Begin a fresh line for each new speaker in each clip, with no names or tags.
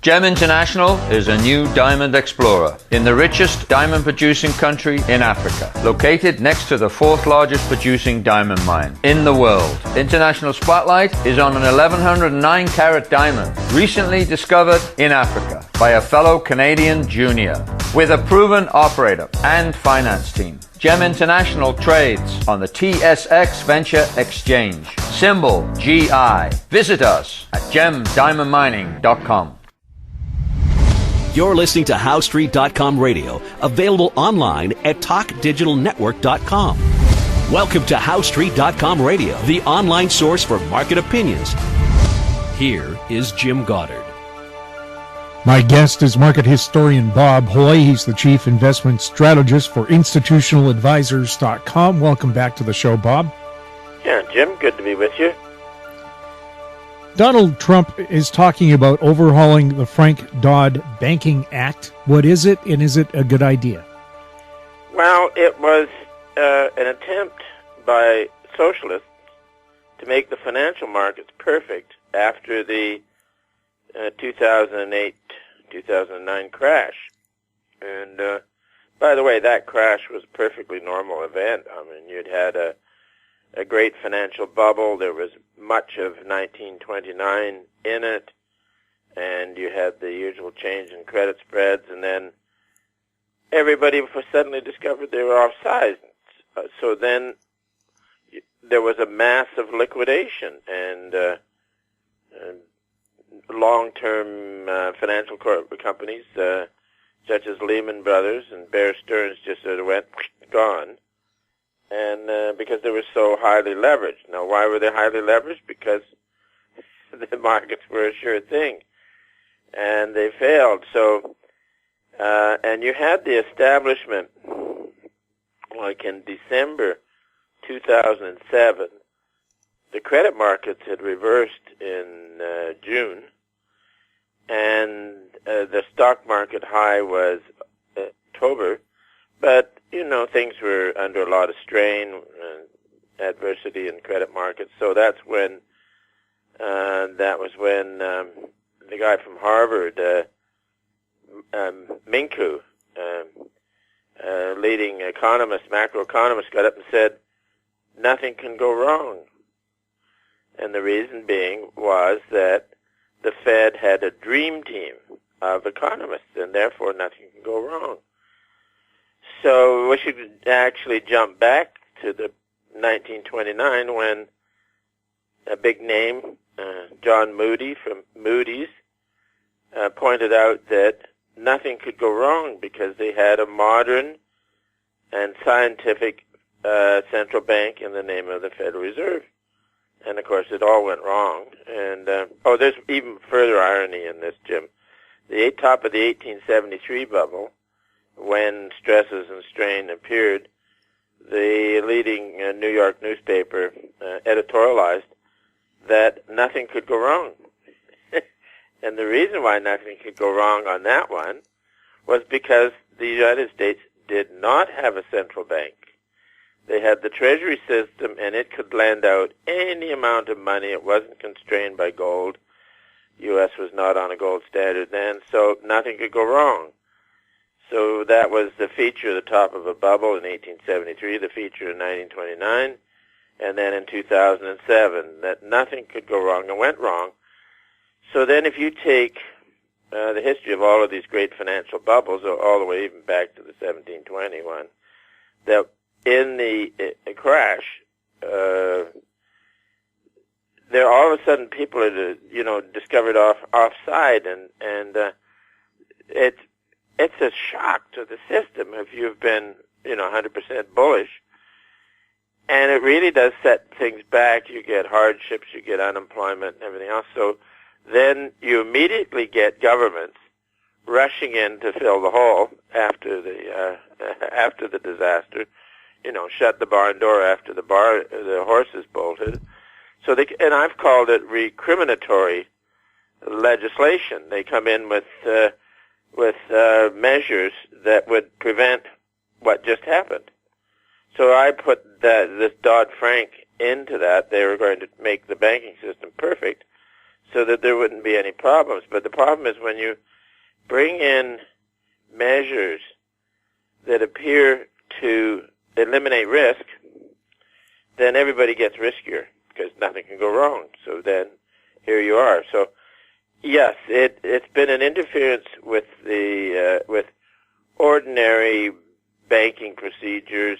Gem International is a new diamond explorer in the richest diamond-producing country in Africa, located next to the fourth largest producing diamond mine in the world. International Spotlight is on an 1109-carat diamond recently discovered in Africa by a fellow Canadian junior with a proven operator and finance team. Gem International trades on the TSX Venture Exchange, symbol GI. Visit us at gemdiamondmining.com.
You're listening to HowStreet.com radio, available online at TalkDigitalNetwork.com. Welcome to HowStreet.com radio, the online source for market opinions. Here is Jim Goddard.
My guest is market historian Bob Hoye. He's the chief investment strategist for institutionaladvisors.com. Welcome back to the show, Bob.
Yeah, Jim, good to be with you.
Donald Trump is talking about overhauling the Frank-Dodd Banking Act. What is it, and is it a good idea?
Well, it was an attempt by socialists to make the financial markets perfect after the 2008-2009 crash. And, by the way, that crash was a perfectly normal event. I mean, you'd had a great financial bubble. There was much of 1929 in it, and you had the usual change in credit spreads, and then everybody suddenly discovered they were offside. So then there was a massive liquidation, and long-term financial companies such as Lehman Brothers and Bear Stearns just sort of went gone. And because they were so highly leveraged. Now, why were they highly leveraged? Because the markets were a sure thing, and they failed. So, and you had the establishment, like in December 2007, the credit markets had reversed in June, and the stock market high was October, but you know, things were under a lot of strain and adversity in credit markets. So that's when, the guy from Harvard, Minku, leading macroeconomist, got up and said, nothing can go wrong. And the reason being was that the Fed had a dream team of economists, and therefore nothing can go wrong. So we should actually jump back to the 1929 when a big name, John Moody from Moody's, pointed out that nothing could go wrong because they had a modern and scientific central bank in the name of the Federal Reserve. And, of course, it all went wrong. And, there's even further irony in this, Jim. The top of the 1873 bubble, when stresses and strain appeared, the leading New York newspaper editorialized that nothing could go wrong. And the reason why nothing could go wrong on that one was because the United States did not have a central bank. They had the Treasury system, and it could lend out any amount of money. It wasn't constrained by gold. U.S. was not on a gold standard then, so nothing could go wrong. So that was the feature, the top of a bubble in 1873, the feature in 1929, and then in 2007, that nothing could go wrong and went wrong. So then if you take the history of all of these great financial bubbles, all the way even back to the 1721, that in the crash, there all of a sudden people are, discovered offside, and it's a shock to the system if you've been, 100% bullish. And it really does set things back. You get hardships, you get unemployment and everything else. So then you immediately get governments rushing in to fill the hole after the disaster. Shut the barn door after the horses bolted. So and I've called it recriminatory legislation. They come in with measures that would prevent what just happened. So I put this Dodd-Frank into that. They were going to make the banking system perfect so that there wouldn't be any problems. But the problem is when you bring in measures that appear to eliminate risk, then everybody gets riskier because nothing can go wrong. So then here you are. So yes, it's been an interference with the with ordinary banking procedures.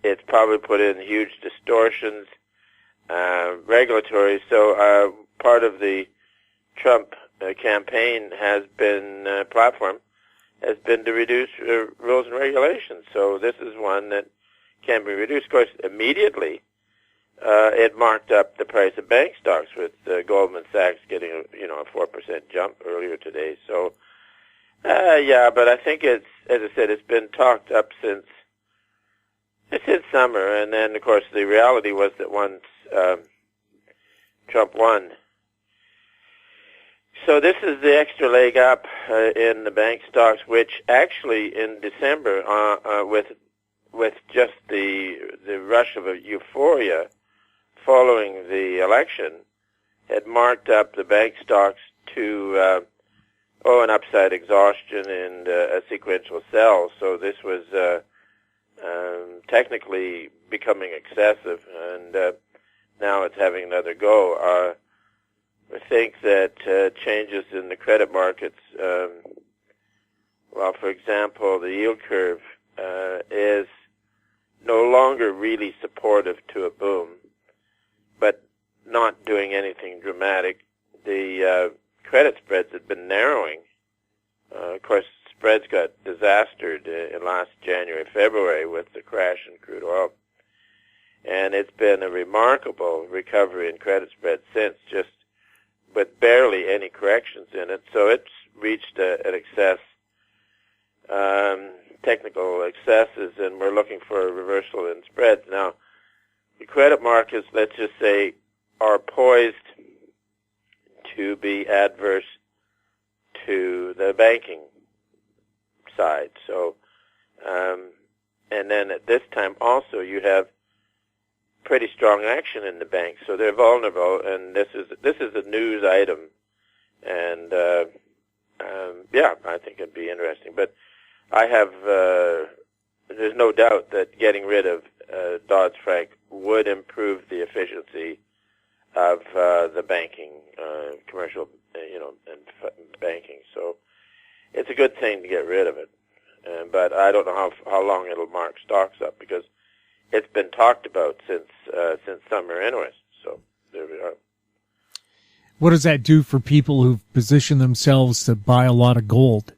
It's probably put in huge distortions, regulatory. So part of the Trump campaign has been platform has been to reduce rules and regulations. So this is one that can be reduced. Of course, immediately it marked up the price of bank stocks, with Goldman Sachs getting a 4% jump earlier today. So yeah, but I think it's, as I said, it's been talked up since summer, and then of course the reality was that once Trump won. So this is the extra leg up in the bank stocks, which actually in December, with just the rush of euphoria following the election, had marked up the bank stocks to an upside exhaustion and a sequential sell. So this was technically becoming excessive, and now it's having another go. I think that changes in the credit markets, well, for example, the yield curve is no longer really supportive to a boom, but not doing anything dramatic. The credit spreads had been narrowing. Of course, spreads got disastered in last January, February with the crash in crude oil. And it's been a remarkable recovery in credit spreads since, just with barely any corrections in it. So it's reached an excess, technical excesses, and we're looking for a reversal in spreads. Now, the credit markets, let's just say, are poised to be adverse to the banking side. So, and then at this time also you have pretty strong action in the banks, so they're vulnerable, and this is a news item, and yeah, I think it'd be interesting. But I have there's no doubt that getting rid of Dodd-Frank would improve the efficiency of the banking, commercial, and banking. So it's a good thing to get rid of it, but I don't know how long it'll mark stocks up, because it's been talked about since summer anyways. So there we are.
What does that do for people who've positioned themselves to buy a lot of gold?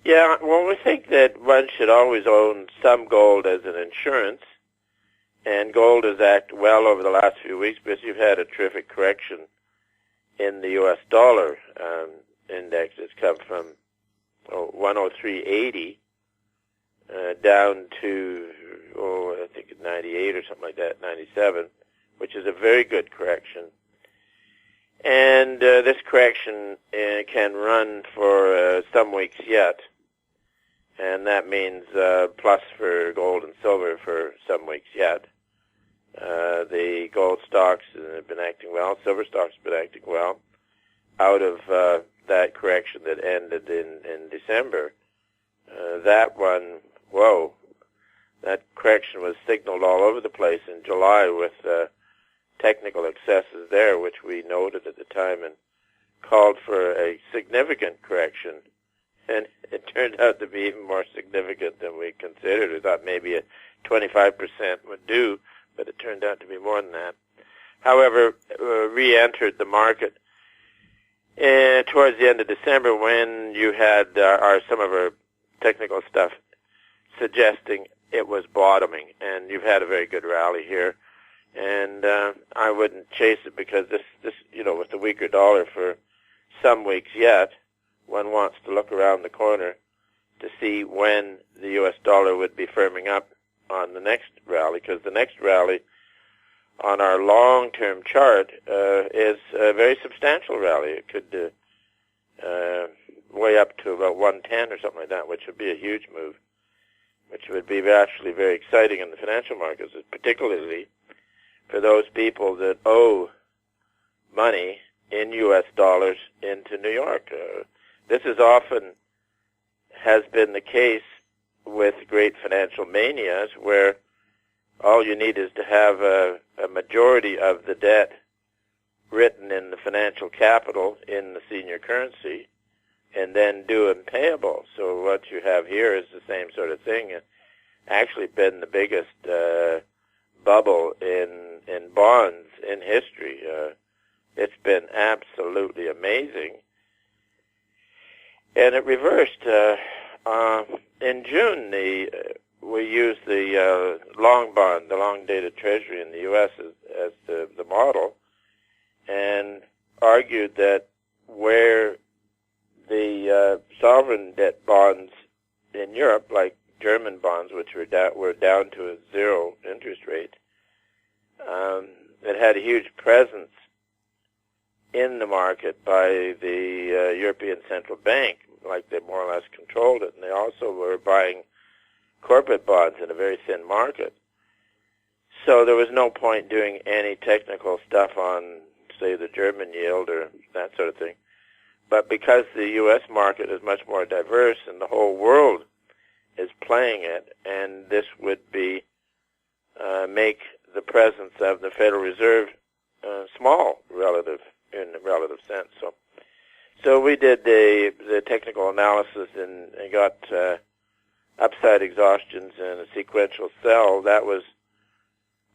Yeah, well, we think that one should always own some gold as an insurance, and gold has acted well over the last few weeks because you've had a terrific correction in the U.S. dollar index. It's come from 103.80 down to I think 98 or something like that, 97, which is a very good correction. And this correction can run for some weeks yet, and that means plus for gold and silver for some weeks yet. The gold stocks have been acting well, silver stocks have been acting well out of that correction that ended in December. That one, whoa, that correction was signaled all over the place in July with technical excesses there, which we noted at the time and called for a significant correction. And it turned out to be even more significant than we considered. We thought maybe a 25% would do, but it turned out to be more than that. However, re-entered the market towards the end of December, when you had some of our technical stuff suggesting it was bottoming, and you've had a very good rally here. And I wouldn't chase it, because this with the weaker dollar for some weeks yet, one wants to look around the corner to see when the U.S. dollar would be firming up on the next rally, because the next rally on our long-term chart is a very substantial rally. It could way up to about 110 or something like that, which would be a huge move, which would be actually very exciting in the financial markets, particularly for those people that owe money in U.S. dollars into New York. This is often has been the case with great financial manias, where all you need is to have a majority of the debt written in the financial capital in the senior currency, and then due and payable. So what you have here is the same sort of thing. It's actually been the biggest bubble in bonds in history. It's been absolutely amazing. And it reversed. In June, we used the long bond, the long-dated treasury in the U.S. as the model, and argued that where the sovereign debt bonds in Europe, like German bonds, which were down to a zero interest rate, it had a huge presence in the market by the European Central Bank, like they more or less controlled it, and they also were buying corporate bonds in a very thin market. So there was no point doing any technical stuff on, say, the German yield or that sort of thing. But because the U.S. market is much more diverse and the whole world is playing it, and this would be make the presence of the Federal Reserve small in a relative sense. So we did the technical analysis and got upside exhaustions and a sequential sell. That was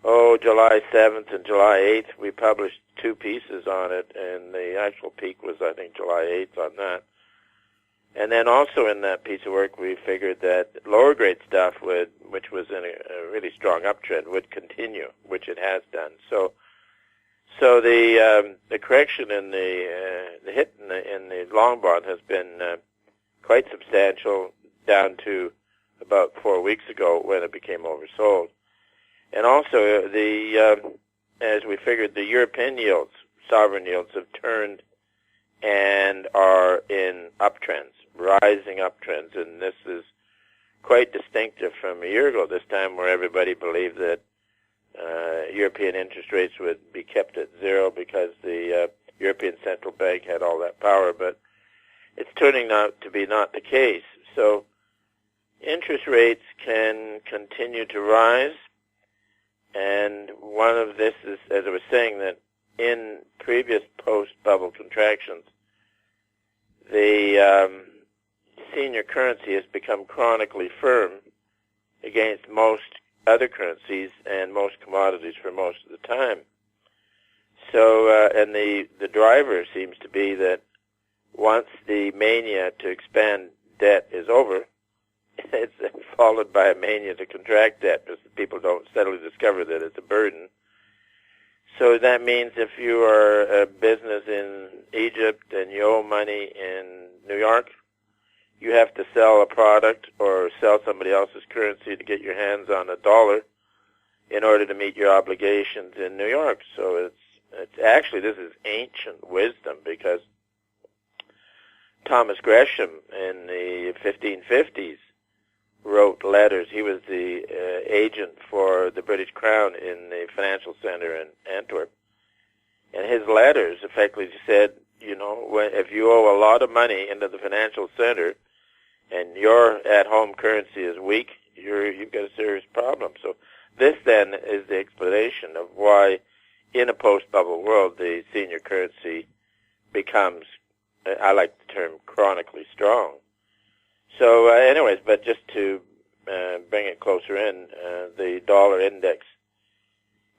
July 7th and July 8th. We published 2 pieces on it, and the actual peak was, I think, July 8th on that. And then also in that piece of work, we figured that lower grade stuff, which was in a really strong uptrend, would continue, which it has done. So the correction in the hit in the long bond has been quite substantial, down to about 4 weeks ago when it became oversold. And also as we figured, the European yields, sovereign yields, have turned and are in uptrends, rising uptrends, and this is quite distinctive from a year ago, this time where everybody believed that European interest rates would be kept at zero because the European Central Bank had all that power, but it's turning out to be not the case. So interest rates can continue to rise, and one of this is, as I was saying, that in previous post-bubble contractions, the senior currency has become chronically firm against most other currencies and most commodities for most of the time. So, and the driver seems to be that once the mania to expand debt is over, it's followed by a mania to contract debt, because people don't suddenly discover that it's a burden. So that means if you are a business in Egypt and you owe money in New York, you have to sell a product or sell somebody else's currency to get your hands on a dollar in order to meet your obligations in New York. So it's actually, this is ancient wisdom, because Thomas Gresham in the 1550s wrote letters. He was the agent for the British Crown in the financial center in Antwerp. And his letters effectively said, if you owe a lot of money into the financial center and your at-home currency is weak, you've got a serious problem. So this then is the explanation of why in a post-bubble world the senior currency becomes, I like the term, chronically strong. So anyways, but just to bring it closer in, the dollar index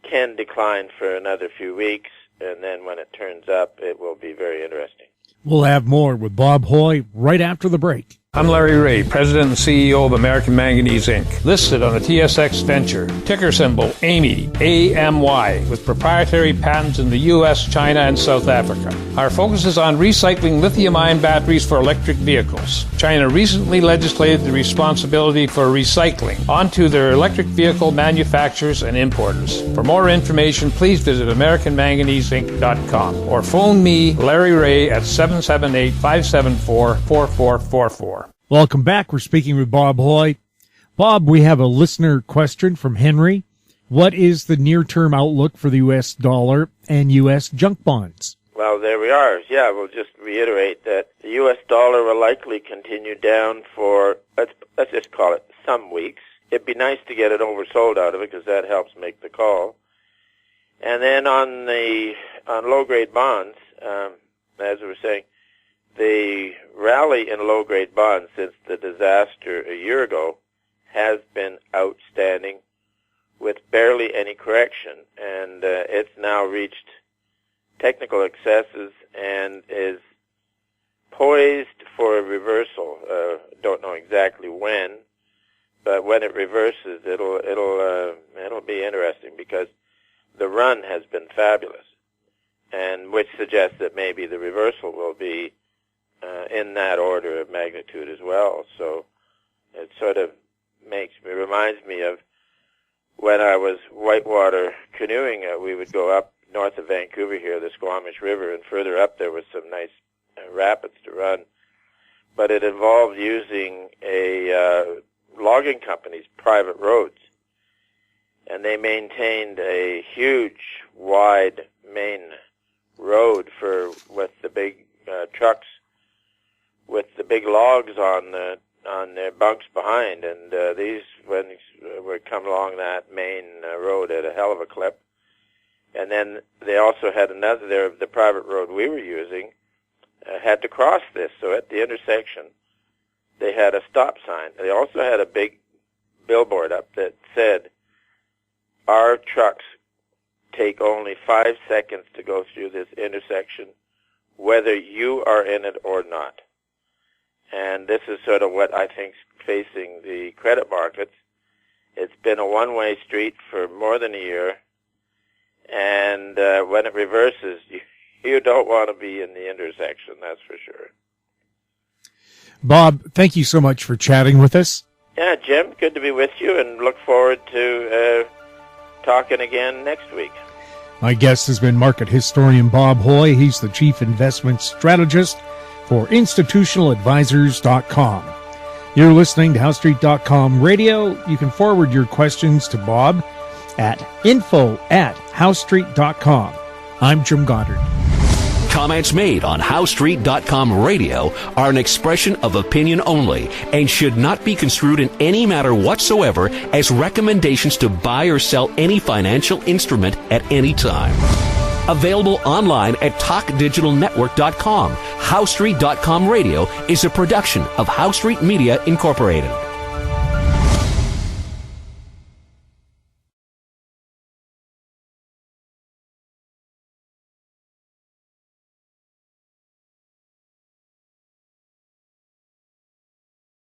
can decline for another few weeks, and then when it turns up, it will be very interesting.
We'll have more with Bob Hoye right after the break.
I'm Larry Ray, President and CEO of American Manganese, Inc., listed on the TSX Venture, ticker symbol AMY, A-M-Y, with proprietary patents in the U.S., China, and South Africa. Our focus is on recycling lithium-ion batteries for electric vehicles. China recently legislated the responsibility for recycling onto their electric vehicle manufacturers and importers. For more information, please visit AmericanManganeseInc.com or phone me, Larry Ray, at 778-574-4444.
Welcome back. We're speaking with Bob Hoye. Bob, we have a listener question from Henry. What is the near-term outlook for the U.S. dollar and U.S. junk bonds?
Well, there we are. Yeah, we'll just reiterate that the U.S. dollar will likely continue down for, let's just call it, some weeks. It'd be nice to get it oversold out of it because that helps make the call. And then on low-grade bonds, as we were saying, the rally in low-grade bonds since the disaster a year ago has been outstanding with barely any correction. And it's now reached technical excesses and is poised for a reversal. Don't know exactly when, but when it reverses, it'll be interesting because the run has been fabulous, and which suggests that maybe the reversal will be in that order of magnitude as well. So it sort of reminds me of when I was whitewater canoeing. We would go up north of Vancouver here, the Squamish River, and further up there was some nice rapids to run. But it involved using a logging company's private roads. And they maintained a huge, wide main road with the big trucks, with the big logs on their bunks behind. And these would come along that main road at a hell of a clip. And then they also had another, the private road we were using, had to cross this. So at the intersection, they had a stop sign. They also had a big billboard up that said, "Our trucks take only 5 seconds to go through this intersection, whether you are in it or not." And this is sort of what I think's facing the credit markets. It's been a one-way street for more than a year. And when it reverses, you don't want to be in the intersection, that's for sure.
Bob, thank you so much for chatting with us.
Yeah, Jim, good to be with you, and look forward to talking again next week.
My guest has been market historian Bob Hoye. He's the chief investment strategist for institutionaladvisors.com. You're listening to HoweStreet.com radio. You can forward your questions to Bob at info@HoweStreet.com. I'm Jim Goddard.
Comments made on HoweStreet.com radio are an expression of opinion only and should not be construed in any matter whatsoever as recommendations to buy or sell any financial instrument at any time. Available online at TalkDigitalNetwork.com. HoweStreet.com radio is a production of Howe Street Media Incorporated.